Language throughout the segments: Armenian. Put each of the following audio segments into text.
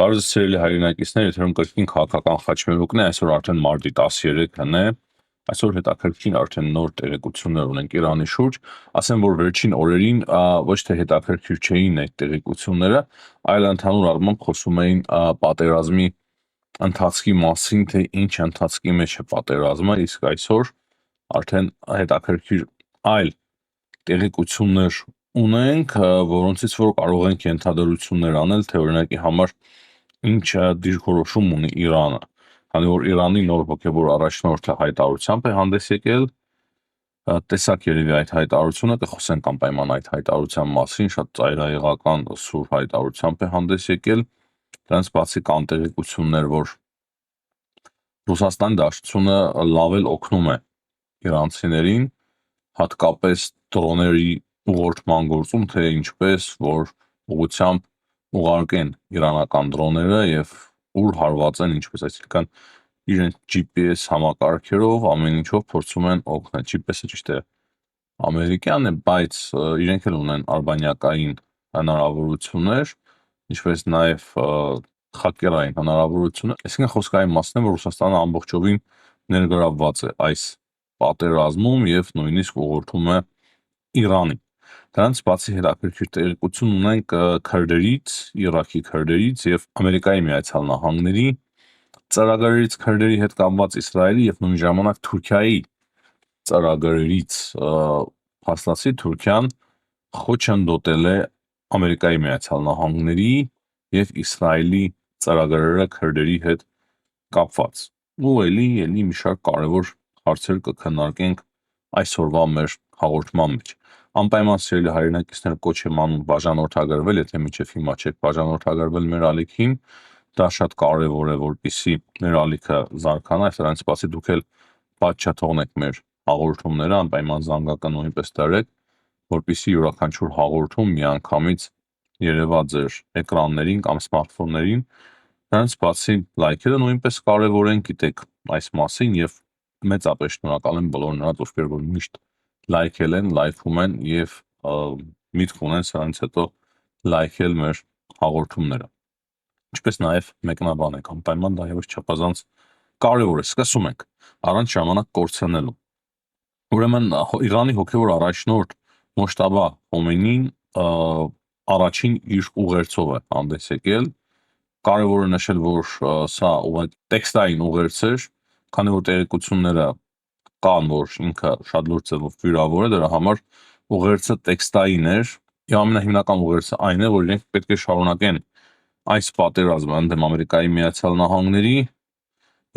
Բարոյ սիրելի հայրենակիցներ, եթերում կրկին քաղաքական խաչմերուկն է, այսօր արդեն մարտի 13-ն է, այսօր հետաքրքիր արդեն նոր տեղեկություններ ունենք Իրանի շուրջ, ասեմ, որ վերջին օրերին ոչ թե հետաքրքիր չէին այդ տեղեկությունները, այլ ընդհանուր առմամբ խոսում էին պատերազմի ընթացքի մասին, թե ինչ ընթացքի մեջ է պատերազմը, իսկ այսօր արդեն հետաքրքիր այլ տեղեկություններ ունենք, որոնցից որ կարող ենք ենթադրություններ անել, թե օրինակի համար ինչ դիրքորոշում ունի Իրանը, քանի որ Իրանի նոր հոգևոր առաջնորդը հայտարարությամբ է հանդես եկել, տեսակ երևի այդ հայտարարությունը, կխոսենք անպայման այդ հայտարարության մասին, շատ ծայրահեղական սուր հայտարարությամբ է հանդես եկել, դրանց բացի կան տեղեկություններ, որ Ռուսաստանի Դաշնությունը լավ էլ օգնում է իրանցիներին, հատկապես դրոների ուղղորդման գործում, թե ինչպես որ ուղղությամբ ուղարկեն իրանական դրոները եւ ուր հարված են, ինչպես այսինքն իրենց GPS համակարգերով ամեն ինչով փորձում են օգնել։ GPS-ը ճիշտ է ամերիկյան է, բայց իրենք էլ ունեն արբանյակային հնարավորություններ, ինչպես նաեւ խակերային հնարավորություններ։ Այսինքն խոսքային մասն է, որ Ռուսաստանը ամբողջովին ներգրավված է այս պատերազմում եւ նույնիսկ ուղղորդում է Իրանին։ Դրանց բացի հետաքրքիր տեղեկություն ունենք քրդերից, Իրաքի քրդերից եւ Ամերիկայի Միացյալ Նահանգների ծրագրերից քրդերի հետ կապված Իսրայելի եւ նույն ժամանակ Թուրքիայի ծրագրերից փաստացի Թուրքիան խոչընդոտել է Ամերիկայի Միացյալ Նահանգների եւ Իսրայելի ծրագրերը քրդերի հետ կապված։ Ու էլի մի շարք կարևոր հարցեր կքննարկենք այսօրվա մեր հաղորդման մեջ։ Անպայման սիրելի հայրենակիցներ, կոչ եմ անում բաժանորդագրվել, եթե մինչև հիմա չեք բաժանորդագրվել մեր ալիքին, դա շատ կարևոր է, որպեսզի մեր ալիքը զարգանա, դրանից բացի դուք էլ պատճառ թողնեք մեր հաղորդումները, անպայման զանգակը նույնպես դրեք, որպեսզի յուրաքանչյուր հաղորդում միանգամից երևա ձեր էկրաններին կամ սմարթֆոններին։ Դրանից բացի լայքերը նույնպես կարևոր են, գիտեք այս մասին եւ մեծապես շնորհակալ եմ բոլոր նրանց, ովքեր որ միշտ լայքել են, լայքում են եւ միտք ունեն սրանից հետո լայքել մեր հաղորդումները։ Ինչպես նաեւ մեկնաբանեք, անպայման դա եւս չափազանց կարևոր է։ Սկսում ենք առանց ժամանակ կորցնելու։ Ուրեմն Իրանի հոգևոր առաջնորդ Մոջթաբա Խոմեյնին առաջին իր ուղերձով է հանդես եկել։ Կարևոր է նշել, որ սա ուղղակի տեքստային ուղերձ էր, քանի որ տեղեկությունները կան, որ ինքը շատ լուրջ ձևով վիրավոր է, դրա համար ուղերձը տեքստային էր։ Եվ ամենահիմնական ուղերձը այն է, որ իրենք պետք է շարունակեն այս պատերազմը ընդդեմ Ամերիկայի Միացյալ Նահանգների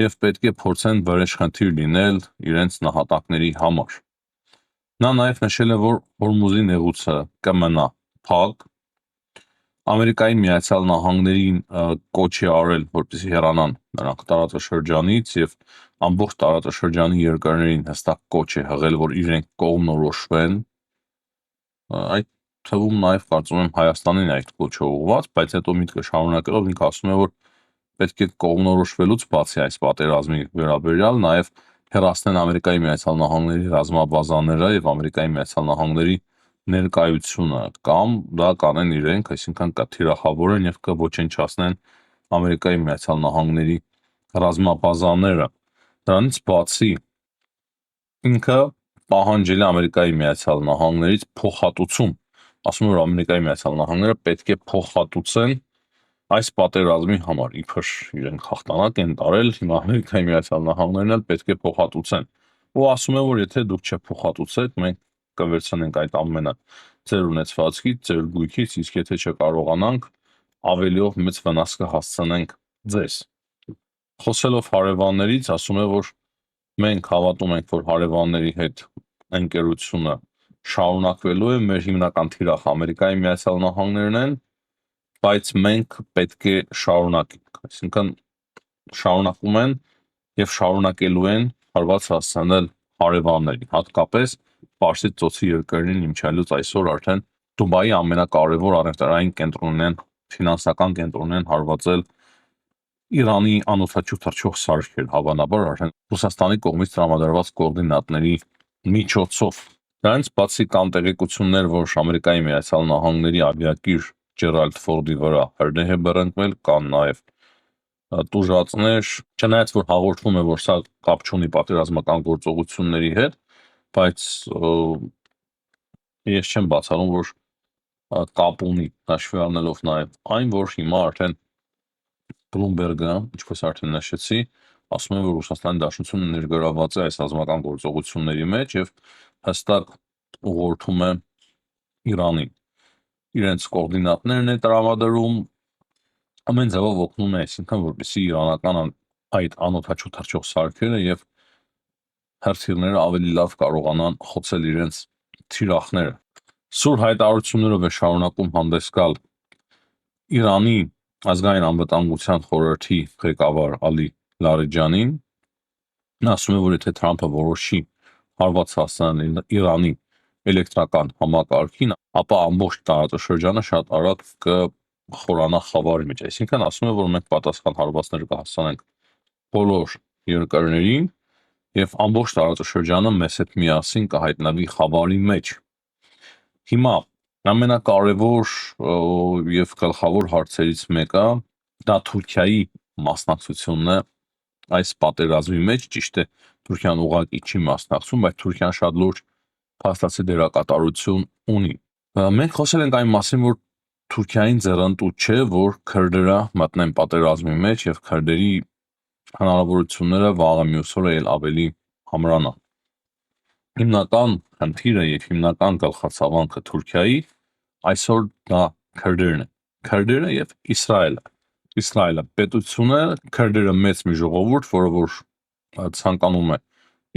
եւ պետք է փորձեն վրեժխնդիր լինել իրենց նահատակների համար։ Նա նաեւ նշել է, որ Հորմուզի նեղուցը կմնա փակ։ Ամերիկայի Միացյալ Նահանգներին կոչ է արել, որպեսզի հեռանան նրանք տարածաշրջանից եւ ամբողջ տարածաշրջանի երկրներին հստակ կոչ է հղել, որ իրենք կողմնորոշվեն։ Այդ թվում նաեւ կարծում եմ Հայաստանին այդ կոչը ուղղված, բայց հետո միտքը շարունակելով ինքը ասում է, որ պետք է կողմնորոշվելուց բացի այս պատերազմի վերաբերյալ նաեւ հեռացնեն Ամերիկայի Միացյալ Նահանգների ռազմաբազաները եւ Ամերիկայի Միացյալ Նահանգների ներկայությունը կամ դա կանեն իրենք, այսինքն կթիրախավորեն եւ կոչնչացնեն Ամերիկայի Միացյալ Նահանգների ռազմաբազաները։ Դրանից բացի ինքը պահանջել է Ամերիկայի Միացյալ Նահանգներից փոխհատուցում, ասում է, որ Ամերիկայի Միացյալ Նահանգները պետք է փոխհատուցեն այս պատերազմի համար, իբր իրենք հաղթանակ են տարել, հիմա Ամերիկայի Միացյալ Նահանգներն էլ պետք է փոխհատուցեն։ Ու ասում է, որ եթե դուք չփոխհատուցեք, մենք կվերցնենք այդ ամենը ձեր ունեցվածքից, ձեր գույքից, իսկ եթե չկարողանանք, ավելիով մեծ վնաս կհասցնենք ձեզ։ Խոսելով հարևաններից, ասում է, որ մենք հավատում ենք, որ հարևանների հետ ընկերությունը շարունակվելու է, մեր հիմնական թիրախը Ամերիկայի Միացյալ Նահանգներն են, բայց մենք պետք է շարունակենք, այսինքն շարունակում են եւ շարունակելու են հարված հասցնել հարևաններին, հատկապես Պարսից ծոցի երկրներին իմչալուց այսօր արդեն Դուբայի ամենակարևոր առևտրային կենտրոնն են, ֆինանսական կենտրոնն են հարվածել Իրանի անօդաչու թռչող սարքեր, հավանաբար արդեն Ռուսաստանի կողմից տրամադրված կոորդինատների միջոցով։ Դրանից բացի կան տեղեկություններ, որ Ամերիկայի Միացյալ Նահանգների ավիակիր Ջերալդ Ֆորդի վրա հրդեհ է բռնկվել, կան նաև տուժածներ, չնայած որ հաղորդվում է, որ սա կապ չունի պատերազմական գործողությունների հետ, բայց ես չեմ բացառում, որ կապ ունի, հաշվի առնելով նաև այն, որ հիմա արդեն Բլումբերգը, ինչպես արդեն նշեցի, ասում է, որ Ռուսաստանի Դաշնությունը ներգրավված է այս ռազմական գործողությունների մեջ եւ հստակ ուղղորդում է Իրանին։ Իրենց կոորդինատներն է տրամադրում, ամեն ձևով օգնում է, այսինքն որպեսզի իրանական այդ անօթաչու թռչող սարքերը եւ հրթիռները ավելի լավ կարողանան խոցել իրենց թիրախները։ Սուր հայտարարություններով է շարունակում հանդես գալ Իրանի ազգային անվտանգության խորհրդի ղեկավար Ալի Լարիջանին, նա ասում է, որ եթե Թրամփը որոշի հարված հասցնել Իրանի էլեկտրական համակարգին, ապա ամբողջ տարածաշրջանը շատ արագ կխորանա խավարի մեջ, այսինքն ասում է, որ մենք պատասխան հարվածներ կհասցնենք բոլոր երկրներին եւ ամբողջ տարածաշրջանը մեզ հետ միասին կհայտնվի խավարի մեջ։ Հիմա ամենակարևոր եւ գլխավոր հարցերից մեկը դա Թուրքիայի մասնակցությունն է այս պատերազմի մեջ, ճիշտ է, Թուրքիան ուղղակի չի մասնակցում, բայց Թուրքիան շատ լուրջ փաստացի դերակատարություն ունի։ Մենք խոսել ենք այն մասին, որ Թուրքիային ձեռնտու չէ, որ քրդերը մտնեն պատերազմի մեջ եւ քրդերի հնարավորությունները վաղը մյուս օրը էլ ավելի ամրանան։ Հիմնական խնդիրը եւ հիմնական գլխացավանքը Թուրքիայի այսօր դա քրդերն են։ Քրդերը եւ Իսրայելը։ Իսրայելը պետությունը, քրդերը մեծ մի ժողովուրդ, որը որ ցանկանում է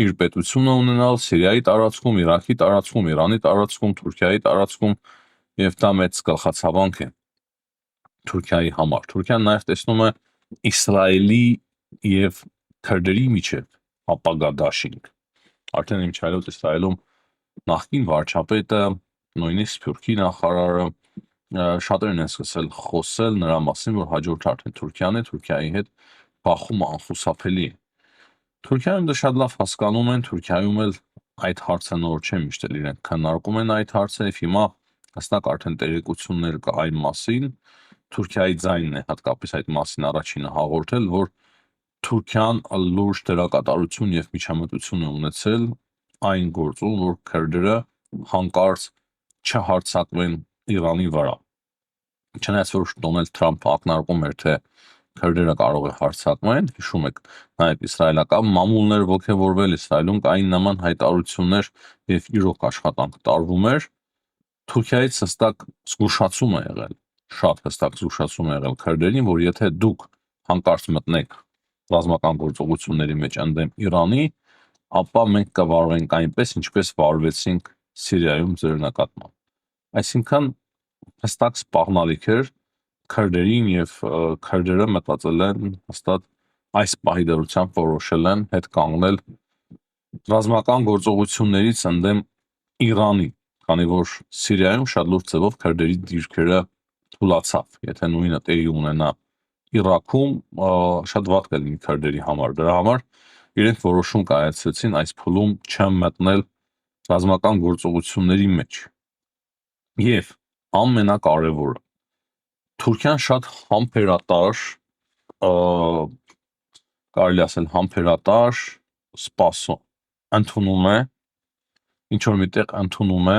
իր պետությունը ունենալ Սիրիայի տարածքում, Իրաքի տարածքում, Իրանի տարածքում, Թուրքիայի տարածքում եւ դա մեծ գլխացավանք է Թուրքիայի համար։ Թուրքիան նաեւ տեսնում է Իսրայելի եւ քրդերի միջև ապագա դաշինք։ Արդեն ինչ այլոց Իսրայելում նախկին վարչապետը, նույնիսկ Սփյուռքի նախարարը շատերն են սկսել խոսել նրա մասին, որ հաջորդ արդեն Թուրքիան է, Թուրքիայի հետ բախումը անխուսափելի է։ Թուրքիայում դա շատ լավ հասկանում են, Թուրքիայում էլ այդ հարցը նոր չէ, միշտ էլ իրենք քննարկում են այդ հարցը եւ հիմա հստակ արդեն տեղեկություններ կա այն մասին, Թուրքիայի ձայնն է հատկապես այդ մասին առաջինը հաղորդել, որ Թուրքիան լուրջ դերակատարություն եւ միջամտություն է ունեցել այն գործում, որ քրդերը հանկարծ չհարձակվեն Իրանի վրա։ Չնայած որ Դոնալդ Թրամփը ակնարկում էր, թե քրդերը կարող է հարձակվեն, հիշում եք, նաև իսրայելական մամուլներ ողջևորվել, Իսրայելում կային նման հայտարարություններ եւ իրոք աշխատանք տարվում էր, Թուրքիայից հստակ զգուշացում է եղել, շատ հստակ զգուշացում է եղել քրդերին, որ եթե դուք հանկարծ մտնեք ռազմական գործողությունների մեջ ընդդեմ Իրանի, ապա մենք կվարվենք այնպես, ինչպես վարվեցինք Սիրիայում ձեր նկատմամբ։ Այսինքն հստակ սպառնալիք էր քրդերին եւ քրդերը մտածել են հստակ այս պահի դրությամբ որոշել են հետ կանգնել ռազմական գործողություններից ընդդեմ Իրանի, քանի որ Սիրիայում շատ լուրջ ձևով քրդերի դիրքերը թուլացավ, եթե նույնը տեղի ունենա Իրաքում շատ վատ կլինի քրդերի համար։ Դրա համար իրենք որոշում կայացրեցին այս փուլում չմտնել ռազմական գործողությունների մեջ։ Եվ ամենակարևորը Թուրքիան շատ համբերատար, կարելի ասել համբերատար սպասում ընդունում է, ինչ որ միտեղ ընդունում է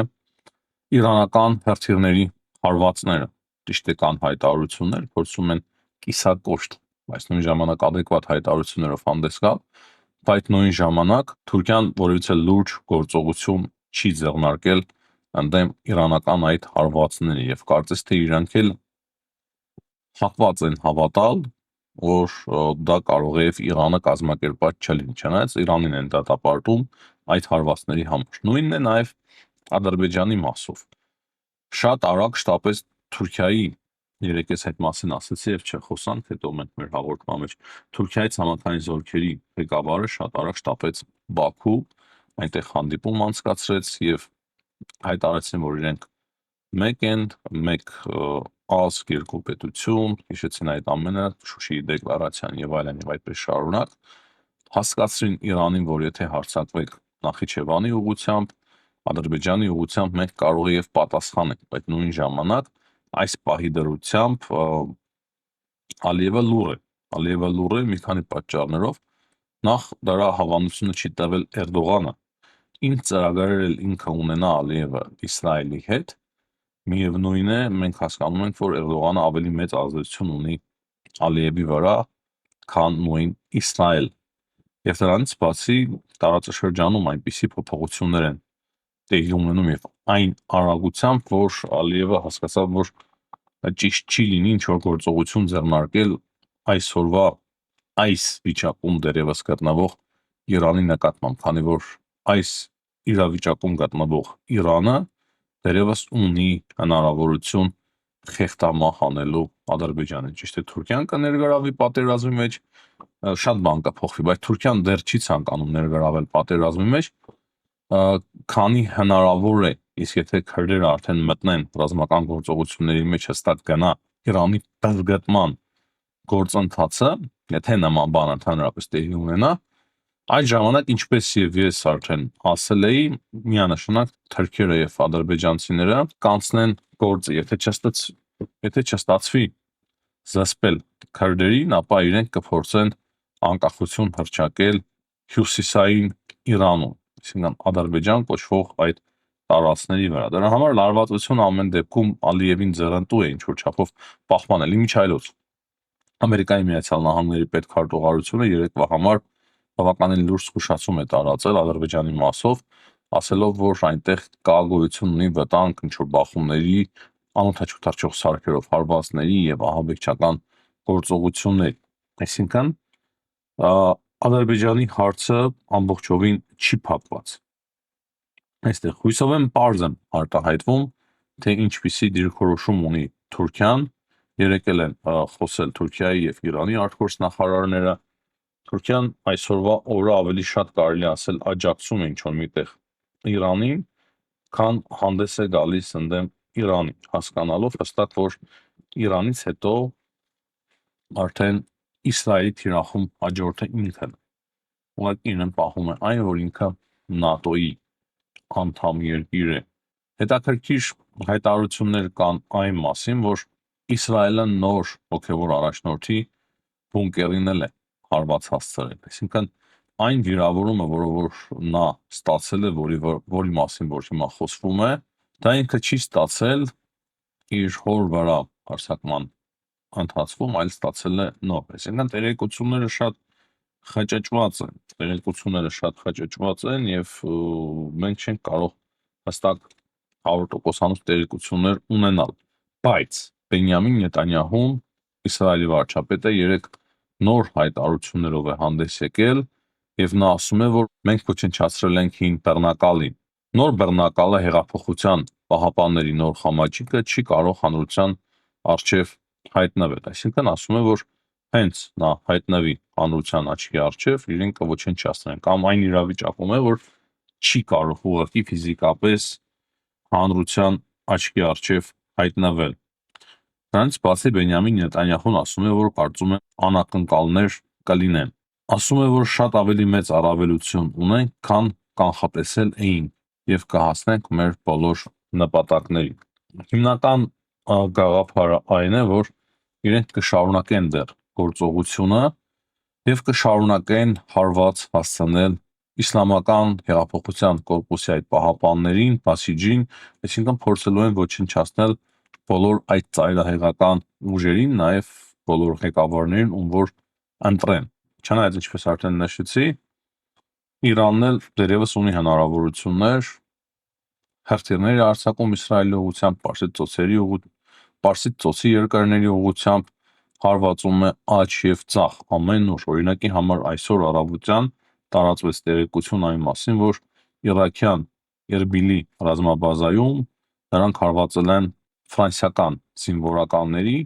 իրանական հրթիռների հարվածները։ Ճիշտ է, կան հայտարարություններ, փորձում են կիսակոշտ, բայց նույն ժամանակ adekvat հայտարարություններով հանդես գալ, բայց նույն ժամանակ Թուրքիան որևիցե լուրջ գործողություն չի ձեռնարկել ընդդեմ իրանական այդ հարվածների եւ կարծես թե իրանք էլ հակված են հավատալ, որ դա կարող է եւ Իրանը կազմակերպած չլինի, չնայած Իրանին են դատապարտում այդ հարվածների համար։ Նույնն է նաեւ Ադրբեջանի մասով։ Շատ արագ շտապեց Թուրքիայի, երեք ես այդ մասին ասացի եւ չխոսանք, հետո մենք մեր հաղորդման մեջ Թուրքիայի ցամաքային զորքերի ղեկավարը շատ արագ շտապեց Բաքու, այնտեղ հանդիպում անցկացրեց եւ հայտարարեցին, որ իրենք մեկ են, մեկ ազգ, երկու պետություն, հիշեցին այդ ամենը, Շուշիի դեկլարացիան եւ այլն եւ այդպես շարունակ, հասկացրին Իրանին, որ եթե հարձակվեք Նախիջևանի ուղությամբ, Ադրբեջանի ուղությամբ մենք կարող է եւ պատասխանենք, բայց նույն ժամանակ այս պահի դրությամբ Ալիևը լուր է մի քանի պատճառներով։ Նախ դրա հավանությունը չի տվել Էրդողանը, ինչ ծրագրեր էլ ինքը ունենա Ալիևը Իսրայելի հետ, միևնույն է, մենք հասկանում ենք, որ Էրդողանը ավելի մեծ ազդեցություն ունի Ալիևի վրա, քան նույն Իսրայել։ Եվ դրանից բացի տարածաշրջանում այնպիսի փոփոխություններ են տեղի ունենում եւ այն արագությամբ, որ Ալիևը հասկացավ, որ ճիշտ չի լինի ինչ որ գործողություն ձեռնարկել այսօրվա այս վիճակում դերևս գտնվող Իրանի նկատմամբ, քանի որ այս իրավիճակում գտնվող Իրանը դերևս ունի հնարավորություն խեղդամահ անելու Ադրբեջանին։ Ճիշտ է, Թուրքիան կներգրավի պատերազմի մեջ, շատ բան կփոխվի, բայց Թուրքիան դեռ չի ցանկանում ներգրավել պատերազմի մեջ, քանի հնարավոր է, իսկ եթե քրդերը արդեն մտնեն ռազմական գործողությունների մեջ հստակ գնա Իրանի բռնկման գործընթացը, եթե նման բան ընդհանրապես տեղի ունենա, այդ ժամանակ ինչպես եւ ես արդեն ասել էի, միանշանակ թրքերը եւ ադրբեջանցիները կանցնեն գործը, եթե չստացվի զսպել քրդերին, ապա իրենք կփորձեն անկախություն հռչակել հյուսիսային Իրանում, այսինքն Ադրբեջան կոչվող այդ տարածքների վրա։ Դրա համար լարվածությունը ամեն դեպքում Ալիևին ձեռնտու է ինչ որ չափով պահպանել։ Իմիջայլոց Ամերիկայի Միացյալ Նահանգների պետքարտուղարությունը երեկվա համար բավականին լուրջ զգուշացում է տարածել Ադրբեջանի մասով, ասելով, որ այնտեղ կա գոյություն ունի վտանգ ինչ որ բախումների, անօթաչու սարքերով հարվածների եւ ահաբեկչական գործողությունների։ Այսինքն Ադրբեջանի հարցը ամբողջովին չի փակված։ Այստեղ հույսով եմ պարզ եմ արտահայտվում, թե ինչպիսի դիրքորոշում ունի Թուրքիան, երեկ էլ են խոսել Թուրքիայի եւ Իրանի արտգործնախարարները։ Թուրքիան այսօրվա օրը ավելի շատ կարելի ասել աջակցում է ինչ-որ միտեղ Իրանին, քան հանդես է գալիս ընդդեմ Իրանի, հասկանալով հստակ, որ Իրանից հետո արդեն Իսրայելի թիրախում հաջորդը ինքն ուղղակի ինքն պահում է այն, որ ինքը ՆԱՏՕ-ի անդամ երկիր է։ Հետաքրքիր հայտարարություններ կան այն մասին, որ Իսրայելը նոր հոգևոր առաջնորդի բունկերին էլ է հարված հասցրել։ Այսինքն այն վիրավորումը, որ նա ստացել է, որի մասին որ հիմա խոսվում է, դա ինքը չի ստացել իր հոր վրա հարձակման ընթացքում, այլ ստացել է նոր։ Այսինքն տեղեկությունները շատ խճճված են եւ մենք չենք կարող հստակ 100% տեղեկություններ ունենալ։ Բայց Բենյամին Նետանյահուն, Իսրայելի վարչապետը երեք նոր հայտարարություններով է հանդես եկել եւ նա ասում է, որ մենք ոչնչացրել ենք հին բեռնակալին։ Նոր բեռնակալը հեղափոխության պահապանների նոր խամաճիկը չի կարող հանրության առջև հայտնվել։ Այսինքն ասում է, որ հենց նա հայտնվի հանրության աչքի առջև, իրեն կոչնչացնեն, կամ այն իրավիճակում է, որ չի կարող ուղղակի ֆիզիկապես հանրության աչքի առջև հայտնվել։ Դրանից բացի Բենյամին Նետանյահուն ասում է, որ կարծում է անակնկալներ կլինեն։ Ասում է, որ շատ ավելի մեծ առավելություն ունենք, քան կանխատեսել էին եւ կհասնենք մեր բոլոր նպատակներին։ Հիմնական գաղափարը այն է, որ իրենք կշարունակեն դեռ գործողությունը եւ կշարունակեն հարված հասցնել Իսլամական հեղափոխության կորպուսի այդ պահապաններին, Բասիջին, այսինքն փորձելու են ոչնչացնել բոլոր այդ ծայրահեղական ուժերին, նաեւ բոլոր ղեկավարներին, ում որ ընտրեն։ Չնայած ինչպես արդեն նշեցի, Իրանն էլ դերևս ունի հնարավորություններ հրթիռների արձակում Իսրայելի ուղղությամբ, Պարսից ծոցի երկրների ուղղությամբ հարվածում է աջ եւ ցախ ամեն օր։ Օրինակի համար այսօր առավոտյան տարածվեց տեղեկություն այն մասին, որ իրաքյան Էրբիլի ռազմաբազայում նրանք հարվածել են ֆրանսիական զինվորականների,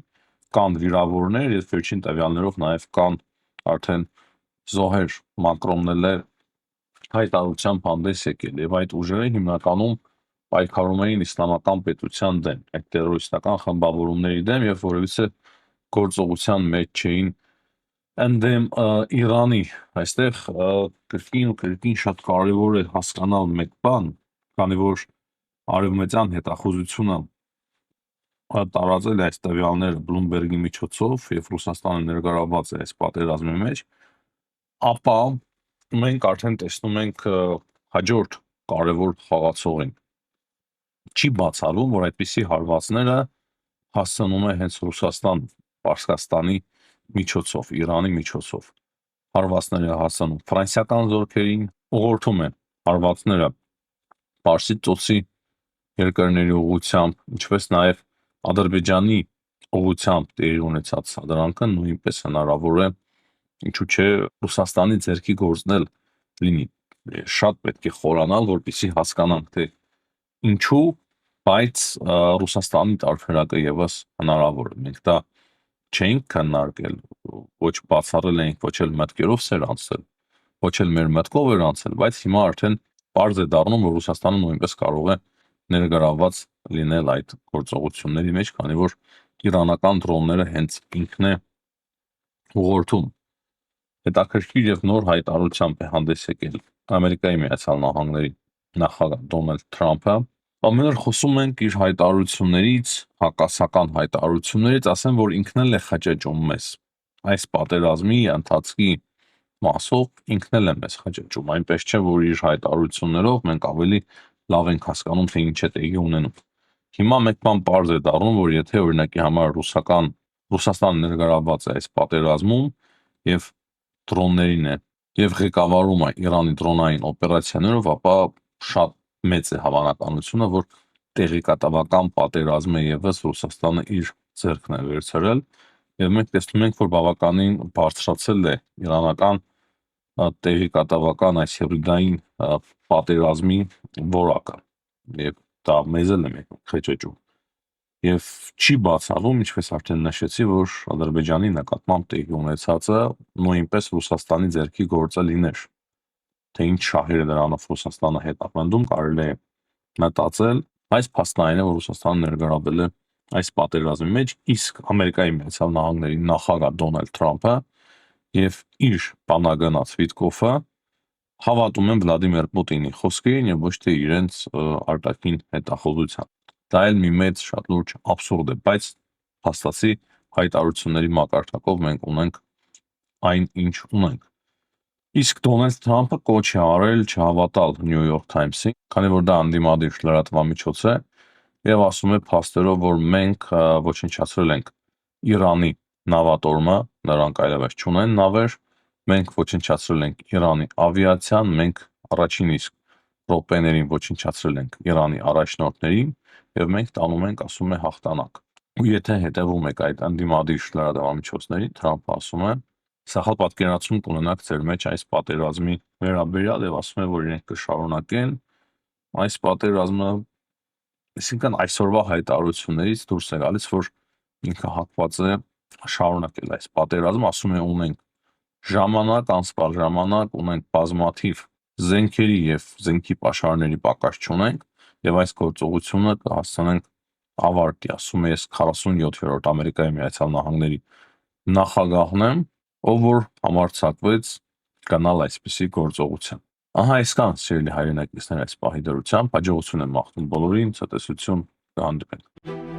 կան վիրավորներ եւ վերջին տվյալներով նաեւ կան արդեն զոհեր։ Մակրոնն էլ է հայտարարությամբ հանդես եկել եւ այդ ուժերը հիմնականում պայքարում էին իսլամական պետության դեմ, այդ տերորիստական խմբավորումների դեմ եւ որևիցե գործողության մեջ չէին ընդդեմ Իրանի։ Այստեղ կրկին շատ կարևոր է հասկանալ մեկ բան, քանի որ արևմտյան հետախուզությունը տարածել այս տվյալները Bloomberg-ի միջոցով եւ Ռուսաստանը ներգրավված է այս պատերազմի մեջ, ապա մենք արդեն տեսնում ենք հաջորդ կարևոր խաղացողին։ Չի բացառվում, որ այդպիսի հարվածները հասցնում է հենց Ռուսաստան, Պարսկաստանի միջոցով, Իրանի միջոցով։ Հարվածները հասցնում ֆրանսիական զորքերին, ուղղորդում են հարվածները Պարսից ծոցի երկրների ուղղությամբ, ինչպես նաև Ադրբեջանի ուղղությամբ տեղի ունեցած սադրանքը նույնպես հնարավոր է, ինչու՞ չէ, Ռուսաստանի ձեռքի գործնել լինի։ Շատ պետք է խորանալ, որպեսզի հասկանանք, թե ինչու, բայց Ռուսաստանի տարբերակը եւս հնարավոր է։ Մենք դա չէինք քննարկել, ոչ բացառել էինք, ոչ էլ մտքերով սեր անցել, ոչ էլ մեր մտքով էր անցել, բայց հիմա արդեն պարզ է դառնում, որ Ռուսաստանը նույնպես կարող է ներգրավված լինել այդ գործողությունների մեջ, քանի որ իրանական դրոնները հենց ինքն է ուղղորդում։ Հետաքրքիր եւ նոր հայտարարությամբ է հանդես եկել Ամերիկայի Միացյալ Նահանգների նախագահ Դոնալդ Թրամփը։ Ամենուր խոսում ենք իր հայտարարություններից, հակասական հայտարարություններից, ասեմ, որ ինքն էլ է խճճում մեզ։ Այս պատերազմի ընթացքի մասով ինքն էլ է մեզ խճճում, այնպես չէ, որ իր հայտարարություններով մենք ավելի լավ ենք հասկանում, թե ինչ է տեղի ունենում։ Հիմա մեկ բան պարզ է դառնում, որ եթե օրինակի համար Ռուսաստանը ներգրավված է այս պատերազմում եւ դրոններին է եւ ղեկավարում է Իրանի դրոնային օպերացիաներով, ապա շատ մեծ է հավանականությունը, որ տեղեկատվական պատերազմը եւս Ռուսաստանը իր ձեռքն է վերցրել եւ մենք տեսնում ենք, որ բավականին բարձրացել է իրանական տեղեկատվական այս հիբրիդային պատերազմի որակը եւ դա մեզ էլ է խճճում։ Եվ չի բացառվում, ինչպես արդեն նշեցի, որ Ադրբեջանի նկատմամբ տեղի ունեցածը նույնպես Ռուսաստանի ձեռքի գործը լիներ։ Թե ինչ շահեր է դրանով Ռուսաստանը հետապնդում, կարելի է մտածել, բայց փաստն այն է, որ Ռուսաստանը ներգրավել է այս պատերազմի մեջ, իսկ Ամերիկայի Միացյալ Նահանգների նախագահ Դոնալդ Թրամփը եւ իր բանագնաց Վիտկոֆը հավատում են Վլադիմիր Պուտինի խոսքերին եւ ոչ թե իրենց արտաքին հետախուզության։ Դա էլ մի մեծ շատ լուրջ абսուրդ է, բայց փաստացի հայտարարությունների մակարդակով մենք ունենք այն, ինչ ունենք։ Իսկ Դոնալդ Թրամփը կոչ է արել չհավատալ New York Times-ին, քանի որ դա անդիմադիր լրատվամիջոց է, եւ ասում է փաստերով, որ մենք ոչնչացրել ենք Իրանի նավատորմը, նրանք այլևս չունեն նավեր, մենք ոչնչացրել ենք Իրանի ավիացիան, մենք առաջին իսկ րոպեներին ոչնչացրել ենք Իրանի առաջնորդներին եւ մենք տանում ենք, ասում է, հաղթանակ։ Ու եթե հետևում եք այդ անդիմադիր լրատվամիջոցներին, Թրամփը ասում է, սխալ պատկերացում կունենաք ձեր մեջ այս պատերազմի վերաբերյալ եւ ասում է, որ իրենք կշարունակեն այս պատերազմը, այսինքն այսօրվա հայտարարություններից դուրս է գալիս, որ ինքը հակված է շարունակել այս պատերազմը, ասում է ունենք ժամանակ, անսպառ ժամանակ, ունենք բազմաթիվ զենքերի եւ զենքի պաշարների պակաս չունենք եւ այս գործողությունը կհասցնենք ավարտի, ասում է, ես 47-րդ Ամերիկայի Միացյալ Նահանգների նախագահն եմ, ով որ համարձակվեց գնալ այսպիսի գործողության։ Ահա այսքան, սիրելի հայրենակիցներ, այս պահի դրությամբ հաջողություն եմ մաղթում բոլորին, ցտեսություն, կհանդիպենք։